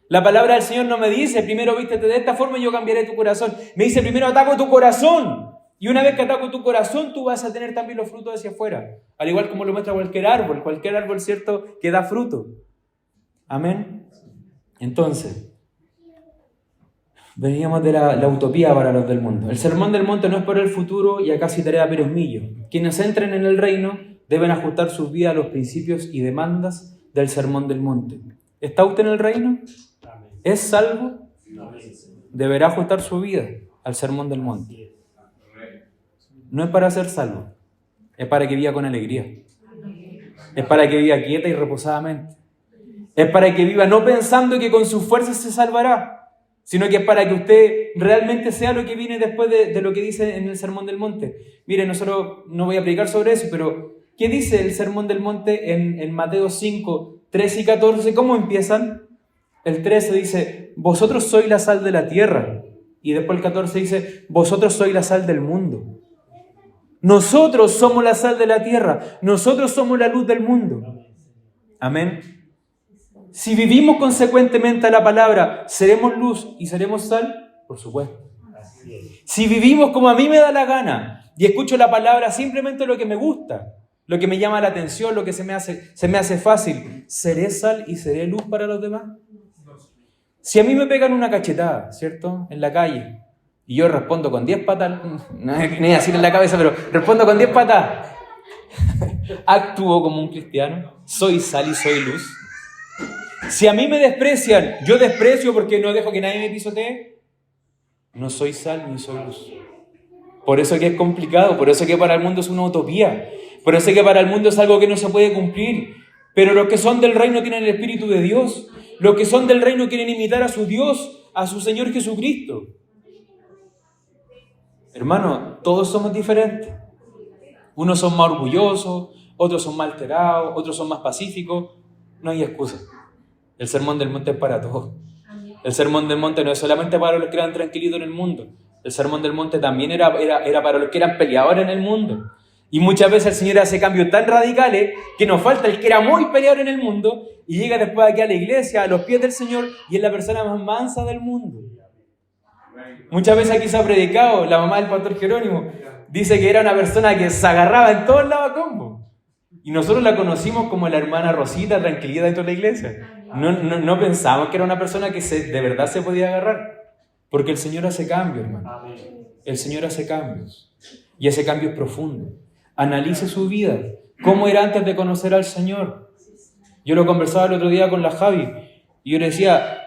La palabra del Señor no me dice, primero vístete de esta forma y yo cambiaré tu corazón. Me dice, primero ataco tu corazón. Y una vez que ataco tu corazón, tú vas a tener también los frutos hacia afuera. Al igual como lo muestra cualquier árbol, ¿cierto?, que da fruto. Amén. Entonces, veníamos de la utopía para los del mundo. El Sermón del Monte no es para el futuro, y acá citaré a Pérez Millo. Quienes entren en el reino deben ajustar sus vidas a los principios y demandas del Sermón del Monte. ¿Está usted en el reino? ¿Es salvo? Deberá ajustar su vida al Sermón del Monte. No es para ser salvo, es para que viva con alegría. Es para que viva quieta y reposadamente. Es para que viva no pensando que con sus fuerzas se salvará, sino que es para que usted realmente sea lo que viene después de lo que dice en el Sermón del Monte. Mire, nosotros no voy a predicar sobre eso, pero ¿qué dice el Sermón del Monte en Mateo 5, 13 y 14? ¿Cómo empiezan? El 13 dice, vosotros sois la sal de la tierra. Y después el 14 dice, vosotros sois la sal del mundo. Nosotros somos la sal de la tierra. Nosotros somos la luz del mundo. Amén. Si vivimos consecuentemente a la palabra, ¿seremos luz y seremos sal? Por supuesto. Si vivimos como a mí me da la gana y escucho la palabra simplemente lo que me gusta, lo que me llama la atención, lo que se me hace fácil, ¿seré sal y seré luz para los demás? Si a mí me pegan una cachetada, ¿cierto?, en la calle, y yo respondo con 10 patas, no es decir en la cabeza, pero respondo con 10 patas, ¿actúo como un cristiano? ¿Soy sal y soy luz? Si a mí me desprecian, yo desprecio porque no dejo que nadie me pisotee, no soy sal ni soy luz. Por eso que es complicado, por eso que para el mundo es una utopía, por eso que para el mundo es algo que no se puede cumplir. Pero los que son del reino tienen el Espíritu de Dios. Los que son del reino quieren imitar a su Dios, a su Señor Jesucristo. Hermano, todos somos diferentes. Unos son más orgullosos, otros son más alterados, otros son más pacíficos. No hay excusa. El Sermón del Monte es para todos. El Sermón del Monte no es solamente para los que eran tranquilitos en el mundo. El Sermón del Monte también era para los que eran peleadores en el mundo. Y muchas veces el Señor hace cambios tan radicales que nos falta el que era muy peleador en el mundo y llega después aquí a la iglesia, a los pies del Señor, y es la persona más mansa del mundo. Muchas veces aquí se ha predicado, la mamá del pastor Jerónimo dice que era una persona que se agarraba en todos lados a combo. Y nosotros la conocimos como la hermana Rosita, tranquilidad dentro de la iglesia. No pensamos que era una persona que de verdad se podía agarrar. Porque el Señor hace cambios, hermano. El Señor hace cambios. Y ese cambio es profundo. Analice su vida. ¿Cómo era antes de conocer al Señor? Yo lo conversaba el otro día con la Javi. Y yo le decía,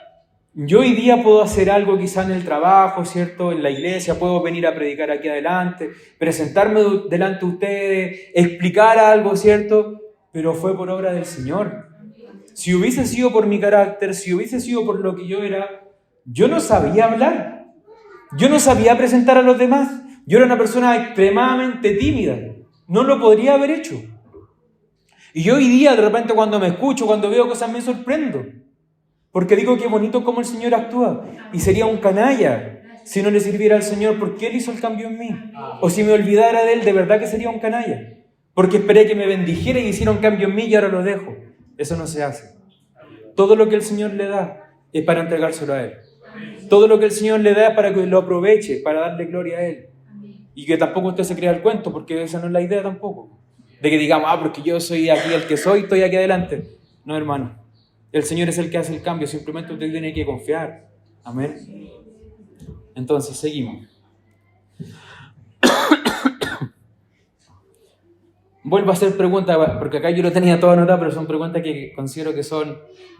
yo hoy día puedo hacer algo quizá en el trabajo, ¿cierto? En la iglesia, puedo venir a predicar aquí adelante, presentarme delante de ustedes, explicar algo, ¿cierto? Pero fue por obra del Señor. Si hubiese sido por mi carácter, si hubiese sido por lo que yo era, yo no sabía hablar. Yo no sabía presentar a los demás. Yo era una persona extremadamente tímida. No lo podría haber hecho. Y yo hoy día, de repente, cuando me escucho, cuando veo cosas, me sorprendo. Porque digo, qué bonito cómo el Señor actúa. Y sería un canalla si no le sirviera al Señor, porque Él hizo el cambio en mí. O si me olvidara de Él, de verdad que sería un canalla. Porque esperé que me bendijera y hiciera un cambio en mí y ahora lo dejo. Eso no se hace. Todo lo que el Señor le da es para entregárselo a Él. Todo lo que el Señor le da es para que lo aproveche, para darle gloria a Él. Y que tampoco usted se crea el cuento, porque esa no es la idea tampoco. De que digamos, porque yo soy aquí el que soy, estoy aquí adelante. No, hermano. El Señor es el que hace el cambio, simplemente usted tiene que confiar. Amén. Entonces, seguimos. Vuelvo a hacer preguntas, porque acá yo lo tenía todo anotado, pero son preguntas que considero que son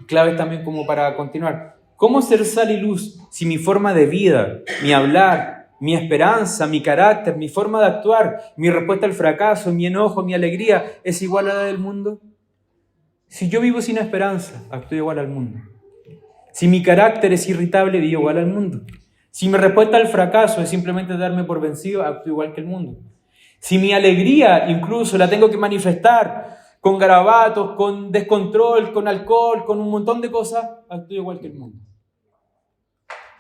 claves también como para continuar. ¿Cómo ser sal y luz si mi forma de vida, mi hablar, mi esperanza, mi carácter, mi forma de actuar, mi respuesta al fracaso, mi enojo, mi alegría es igual a la del mundo? Si yo vivo sin esperanza, actúo igual al mundo. Si mi carácter es irritable, vivo igual al mundo. Si mi respuesta al fracaso es simplemente darme por vencido, actúo igual que el mundo. Si mi alegría incluso la tengo que manifestar con garabatos, con descontrol, con alcohol, con un montón de cosas, actúo igual que el mundo.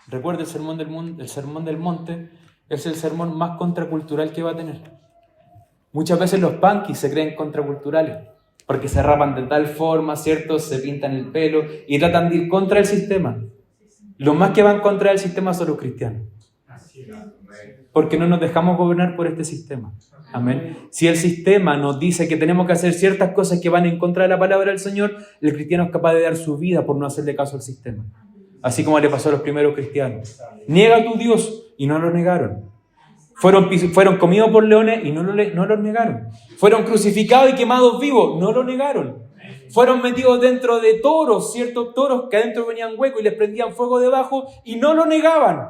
Recuerde, el sermón del monte es el sermón más contracultural que va a tener. Muchas veces los punkis se creen contraculturales porque se rapan de tal forma, ¿cierto? Se pintan el pelo y tratan de ir contra el sistema. Los más que van contra el sistema son los cristianos. Porque no nos dejamos gobernar por este sistema. Amén. Si el sistema nos dice que tenemos que hacer ciertas cosas que van en contra de la palabra del Señor, el cristiano es capaz de dar su vida por no hacerle caso al sistema. Así como le pasó a los primeros cristianos. Niega a tu Dios y no lo negaron. Fueron comidos por leones y no los negaron. Fueron crucificados y quemados vivos, no lo negaron. Fueron metidos dentro de toros, ciertos toros que adentro venían huecos y les prendían fuego debajo y no lo negaban.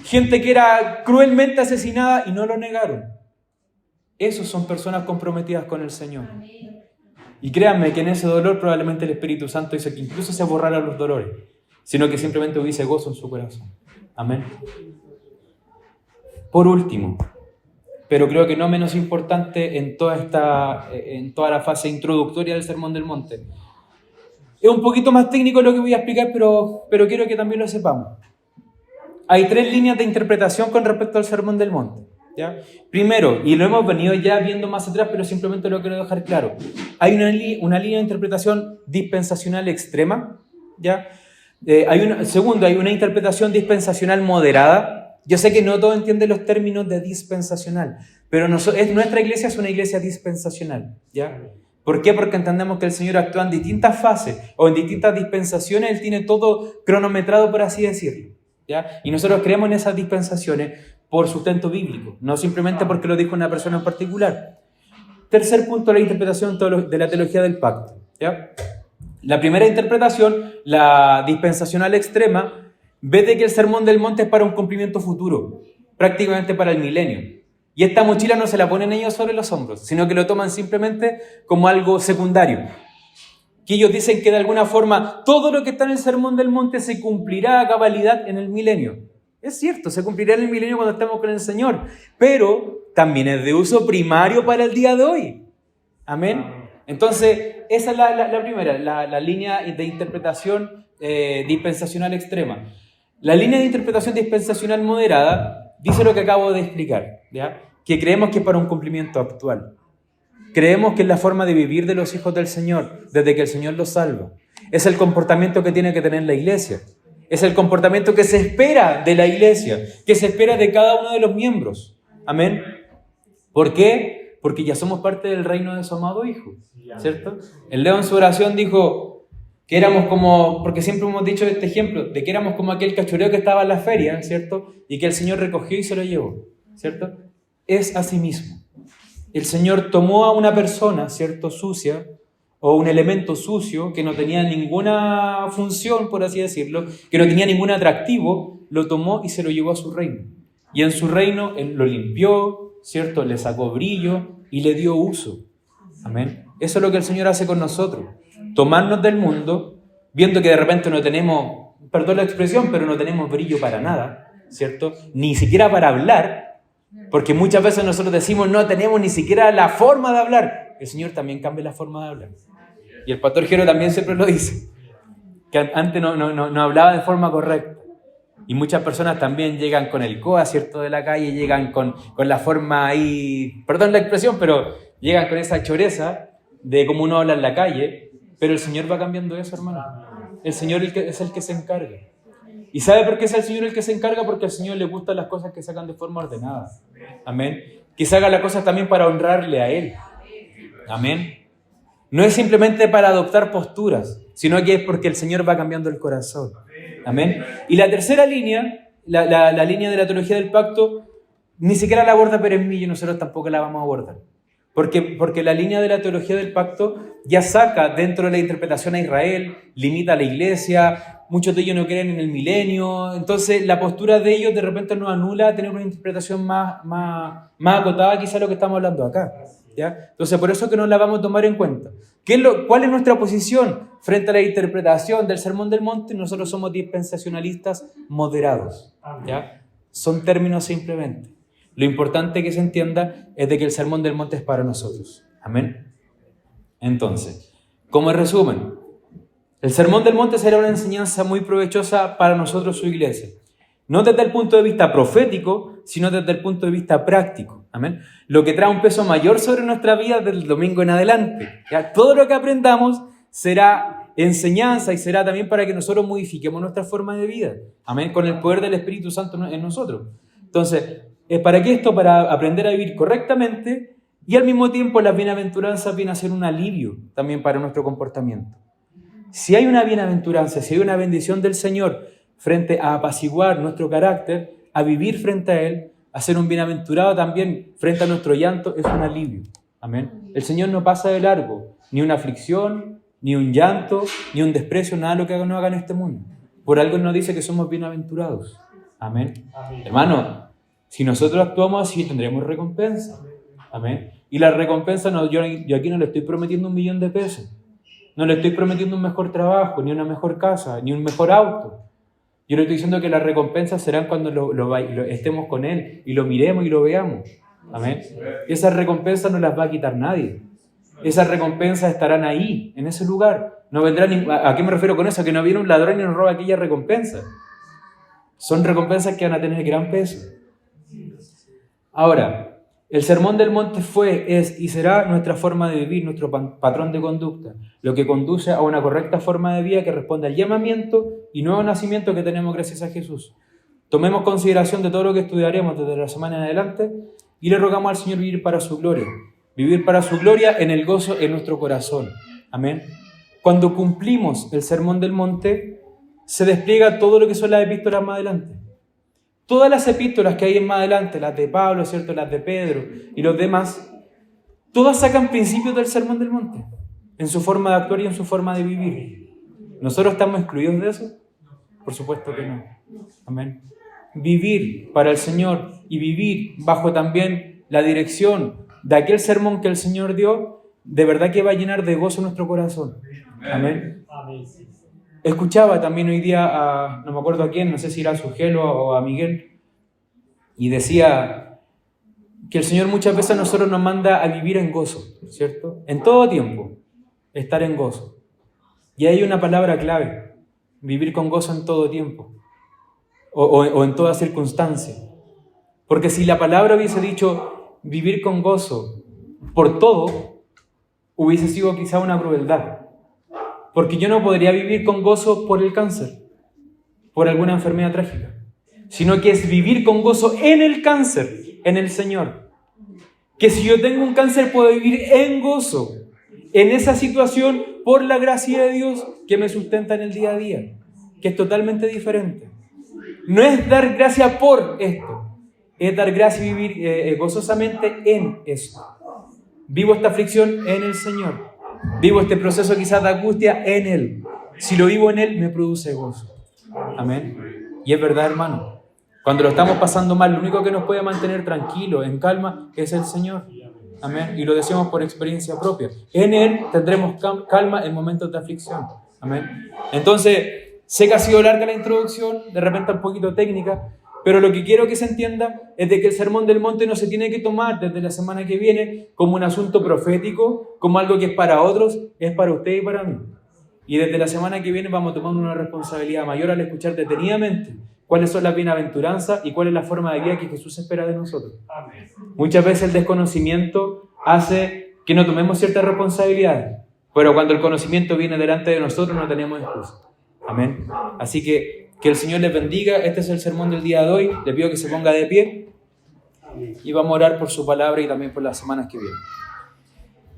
Gente que era cruelmente asesinada y no lo negaron. Esos son personas comprometidas con el Señor. Y créanme que en ese dolor probablemente el Espíritu Santo hizo que incluso se borraran los dolores, sino que simplemente hubiese gozo en su corazón. Amén. Por último, pero creo que no menos importante en toda la fase introductoria del Sermón del Monte. Es un poquito más técnico lo que voy a explicar, pero quiero que también lo sepamos. Hay 3 líneas de interpretación con respecto al Sermón del Monte. ¿Ya? Primero, y lo hemos venido ya viendo más atrás, pero simplemente lo quiero dejar claro. Hay una línea de interpretación dispensacional extrema. ¿Ya? Segundo, hay una interpretación dispensacional moderada. Yo sé que no todos entienden los términos de dispensacional, pero nuestra iglesia es una iglesia dispensacional. ¿Ya? ¿Por qué? Porque entendemos que el Señor actúa en distintas fases o en distintas dispensaciones. Él tiene todo cronometrado, por así decirlo. ¿Ya? Y nosotros creemos en esas dispensaciones por sustento bíblico, no simplemente porque lo dijo una persona en particular. Tercer punto, la interpretación de la teología del pacto. ¿Ya? La primera interpretación, la dispensacional extrema, ve de que el Sermón del Monte es para un cumplimiento futuro, prácticamente para el milenio. Y esta mochila no se la ponen ellos sobre los hombros, sino que lo toman simplemente como algo secundario. Que ellos dicen que de alguna forma todo lo que está en el Sermón del Monte se cumplirá a cabalidad en el milenio. Es cierto, se cumplirá en el milenio cuando estemos con el Señor, pero también es de uso primario para el día de hoy. Amén. Entonces, esa es la primera, la línea de interpretación dispensacional extrema. La línea de interpretación dispensacional moderada dice lo que acabo de explicar, ¿ya? Que creemos que es para un cumplimiento actual. Creemos que es la forma de vivir de los hijos del Señor, desde que el Señor los salva. Es el comportamiento que tiene que tener la iglesia. Es el comportamiento que se espera de la iglesia, que se espera de cada uno de los miembros. Amén. ¿Por qué? Porque ya somos parte del reino de su amado Hijo, ¿cierto? El Leo en su oración dijo que éramos como, porque siempre hemos dicho este ejemplo, de que éramos como aquel cachureo que estaba en la feria, ¿cierto? Y que el Señor recogió y se lo llevó, ¿cierto? Es así mismo. El Señor tomó a una persona, ¿cierto?, sucia, o un elemento sucio que no tenía ninguna función, por así decirlo, que no tenía ningún atractivo, lo tomó y se lo llevó a su reino. Y en su reino Él lo limpió, ¿cierto? Le sacó brillo y le dio uso. Amén. Eso es lo que el Señor hace con nosotros. Tomarnos del mundo, viendo que de repente no tenemos, perdón la expresión, pero no tenemos brillo para nada, ¿cierto? Ni siquiera para hablar, porque muchas veces nosotros decimos no tenemos ni siquiera la forma de hablar. El Señor también cambia la forma de hablar. Y el pastor Jero también siempre lo dice, que antes no hablaba de forma correcta. Y muchas personas también llegan con el coa, ¿cierto?, de la calle, llegan con la forma ahí, perdón la expresión, pero llegan con esa choreza de cómo uno habla en la calle, pero el Señor va cambiando eso, hermano. El Señor es el que se encarga. ¿Y sabe por qué es el Señor el que se encarga? Porque al Señor le gustan las cosas que se hagan de forma ordenada. Amén. Que se hagan las cosas también para honrarle a Él. Amén. No es simplemente para adoptar posturas, sino que es porque el Señor va cambiando el corazón. Amén. Y la tercera línea, la línea de la teología del pacto, ni siquiera la aborda Pérez Millo y nosotros tampoco la vamos a abordar. Porque la línea de la teología del pacto ya saca dentro de la interpretación a Israel, limita a la iglesia, muchos de ellos no creen en el milenio, entonces la postura de ellos de repente nos anula a tener una interpretación más acotada quizá lo que estamos hablando acá. ¿Ya? Entonces por eso que no la vamos a tomar en cuenta. ¿Cuál es nuestra posición frente a la interpretación del Sermón del Monte? Nosotros somos dispensacionalistas moderados, ¿ya? Son términos simplemente. Lo importante que se entienda es de que el Sermón del Monte es para nosotros. Amén. Entonces, como resumen, el Sermón del Monte será una enseñanza muy provechosa para nosotros, su iglesia. No desde el punto de vista profético, sino desde el punto de vista práctico. Amén. Lo que trae un peso mayor sobre nuestra vida desde el domingo en adelante. ¿Ya? Todo lo que aprendamos será enseñanza y será también para que nosotros modifiquemos nuestra forma de vida. Amén. Con el poder del Espíritu Santo en nosotros. Entonces, ¿para qué esto? Para aprender a vivir correctamente y al mismo tiempo las bienaventuranzas vienen a ser un alivio también para nuestro comportamiento. Si hay una bienaventuranza, si hay una bendición del Señor frente a apaciguar nuestro carácter, a vivir frente a Él, a ser un bienaventurado también frente a nuestro llanto, es un alivio. Amén. El Señor no pasa de largo, ni una aflicción, ni un llanto, ni un desprecio, nada de lo que nos haga en este mundo. Por algo nos dice que somos bienaventurados. Amén. Amén. Hermano, si nosotros actuamos así, tendremos recompensa. Amén. Y la recompensa, yo aquí no le estoy prometiendo 1 millón de pesos. No le estoy prometiendo un mejor trabajo, ni una mejor casa, ni un mejor auto. Yo le estoy diciendo que las recompensas serán cuando estemos con Él y lo miremos y lo veamos. Amén. Esas recompensas no las va a quitar nadie. Esas recompensas estarán ahí, en ese lugar. No vendrán. ¿A qué me refiero con eso? Que no viene un ladrón y nos roba aquella recompensa. Son recompensas que van a tener gran peso. Ahora, el Sermón del Monte fue, es y será nuestra forma de vivir, nuestro patrón de conducta, lo que conduce a una correcta forma de vida que responde al llamamiento y nuevo nacimiento que tenemos gracias a Jesús. Tomemos consideración de todo lo que estudiaremos desde la semana en adelante y le rogamos al Señor vivir para su gloria en el gozo en nuestro corazón. Amén. Cuando cumplimos el Sermón del Monte, se despliega todo lo que son las epístolas más adelante. Todas las epístolas que hay más adelante, las de Pablo, ¿cierto?, las de Pedro y los demás, todas sacan principios del Sermón del Monte, en su forma de actuar y en su forma de vivir. ¿Nosotros estamos excluidos de eso? Por supuesto que no. Amén. Vivir para el Señor y vivir bajo también la dirección de aquel sermón que el Señor dio, de verdad que va a llenar de gozo nuestro corazón. Amén. Escuchaba también hoy día no me acuerdo a quién, no sé si era a Sugelo o a Miguel, y decía que el Señor muchas veces a nosotros nos manda a vivir en gozo, ¿cierto? En todo tiempo, estar en gozo. Y hay una palabra clave, vivir con gozo en todo tiempo, o en toda circunstancia. Porque si la palabra hubiese dicho vivir con gozo por todo, hubiese sido quizá una crueldad. Porque yo no podría vivir con gozo por el cáncer. por alguna enfermedad trágica, sino que es vivir con gozo en el cáncer, en el Señor. Que si yo tengo un cáncer puedo vivir en gozo, en esa situación, por la gracia de Dios que me sustenta en el día a día, que es totalmente diferente. No es dar gracia por esto, es dar gracia y vivir gozosamente en esto. Vivo esta aflicción en el Señor, vivo este proceso quizás de angustia en Él. Si lo vivo en Él, me produce gozo. Amén. Y es verdad, hermano, cuando lo estamos pasando mal, lo único que nos puede mantener tranquilos, en calma, es el Señor. Amén. Y lo decimos por experiencia propia. En Él tendremos calma en momentos de aflicción. Amén. Entonces, sé que ha sido larga la introducción, de repente un poquito técnica, pero lo que quiero que se entienda es de que el Sermón del Monte no se tiene que tomar desde la semana que viene como un asunto profético, como algo que es para otros, es para usted y para mí. Y desde la semana que viene vamos a tomar una responsabilidad mayor al escuchar detenidamente cuáles son las bienaventuranzas y cuál es la forma de vida que Jesús espera de nosotros. Amén. Muchas veces el desconocimiento hace que no tomemos ciertas responsabilidades, pero cuando el conocimiento viene delante de nosotros no tenemos excusa. Amén. Así que el Señor les bendiga. Este es el sermón del día de hoy. Les pido que se ponga de pie y vamos a orar por su palabra y también por las semanas que vienen.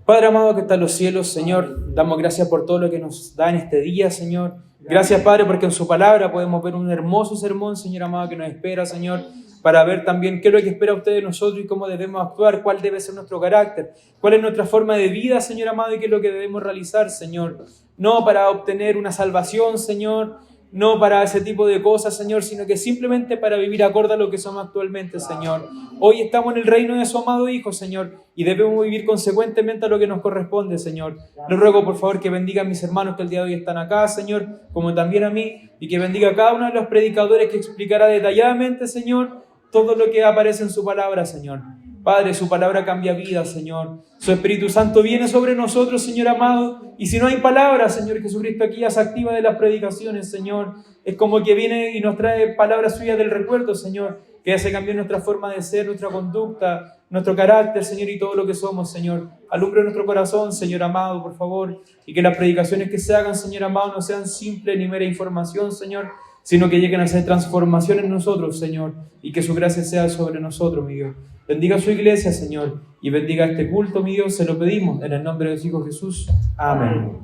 Padre amado que está en los cielos, Señor, damos gracias por todo lo que nos da en este día, Señor. Gracias, Padre, porque en su palabra podemos ver un hermoso sermón, Señor amado, que nos espera, Señor, para ver también qué es lo que espera usted de nosotros y cómo debemos actuar, cuál debe ser nuestro carácter, cuál es nuestra forma de vida, Señor amado, y qué es lo que debemos realizar, Señor. No para obtener una salvación, Señor, no para ese tipo de cosas, Señor, sino que simplemente para vivir acorde a lo que somos actualmente, Señor. Hoy estamos en el reino de su amado Hijo, Señor, y debemos vivir consecuentemente a lo que nos corresponde, Señor. Le ruego, por favor, que bendiga a mis hermanos que el día de hoy están acá, Señor, como también a mí, y que bendiga a cada uno de los predicadores que explicará detalladamente, Señor, todo lo que aparece en su palabra, Señor. Padre, su palabra cambia vidas, Señor. Su Espíritu Santo viene sobre nosotros, Señor amado. Y si no hay palabras, Señor Jesucristo, aquí ya se activa de las predicaciones, Señor. Es como que viene y nos trae palabras suyas del recuerdo, Señor. Que hace cambiar nuestra forma de ser, nuestra conducta, nuestro carácter, Señor, y todo lo que somos, Señor. Alumbre nuestro corazón, Señor amado, por favor. Y que las predicaciones que se hagan, Señor amado, no sean simple ni mera información, Señor, sino que lleguen a ser transformación en nosotros, Señor. Y que su gracia sea sobre nosotros, mi Dios. Bendiga a su iglesia, Señor, y bendiga este culto, mi Dios, se lo pedimos en el nombre de su Hijo Jesús. Amén.